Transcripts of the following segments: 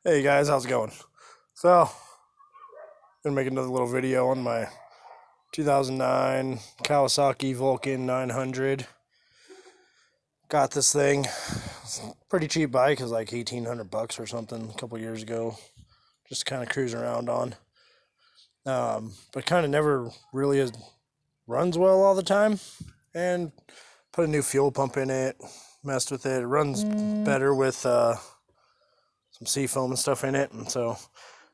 Hey guys, how's it going? So, gonna make another little video on my 2009 Kawasaki Vulcan 900. Got this thing. It's a pretty cheap bike. It was like $1,800 or something a couple years ago. Just kind of cruising around on. But kind of never really runs well all the time. And put a new fuel pump in it. Messed with it. It runs better with some seafoam and stuff in it. And so,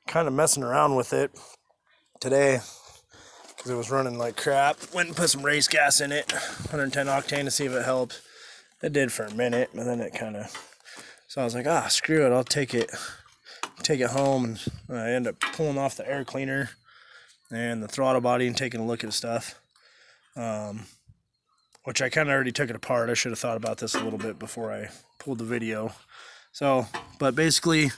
kind of messing around with it today because it was running like crap. Went and put some race gas in it, 110 octane, to see if it helped. It did for a minute, but then it kind of, so I was like, screw it, I'll take it home. And I ended up pulling off the air cleaner and the throttle body and taking a look at the stuff, which I kind of already took it apart. I should have thought about this a little bit before I pulled the video. So, but basically,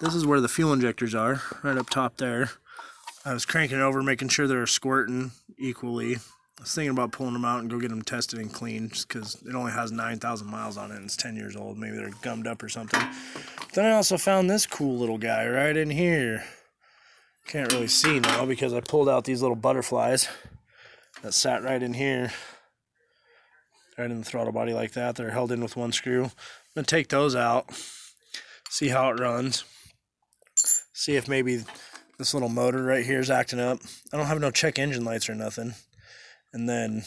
this is where the fuel injectors are, right up top there. I was cranking it over, making sure they're squirting equally. I was thinking about pulling them out and go get them tested and cleaned, just because it only has 9,000 miles on it and it's 10 years old. Maybe they're gummed up or something. But then I also found this cool little guy right in here. Can't really see now because I pulled out these little butterflies that sat right in here, right in the throttle body like that. They're held in with one screw. I'm going to take those out, see how it runs, see if maybe this little motor right here is acting up. I don't have no check engine lights or nothing. And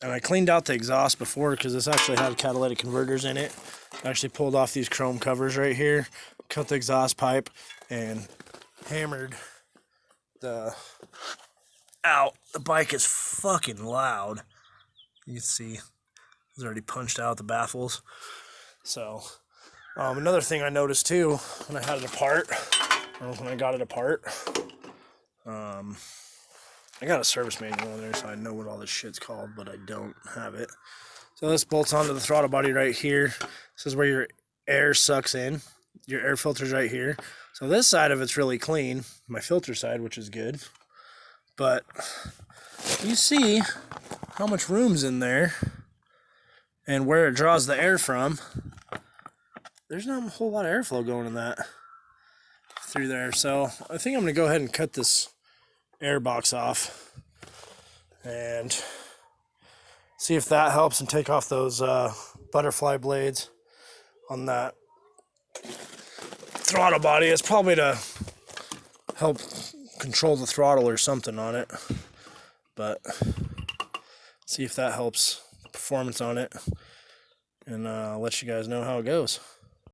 I cleaned out the exhaust before because this actually had catalytic converters in it. I actually pulled off these chrome covers right here, cut the exhaust pipe, and hammered out. The bike is fucking loud. You can see it's already punched out the baffles. So, another thing I noticed too when I had it apart, or when I got it apart, I got a service manual in there, so I know what all this shit's called, but I don't have it. So this bolts onto the throttle body right here. This is where your air sucks in. Your air filter's right here. So this side of it's really clean, my filter side, which is good. But you see how much room's in there and where it draws the air from. There's not a whole lot of airflow going in that through there. So I think I'm going to go ahead and cut this air box off and see if that helps and take off those butterfly blades on that throttle body. It's probably to help control the throttle or something on it, but see if that helps the performance on it, and I'll let you guys know how it goes.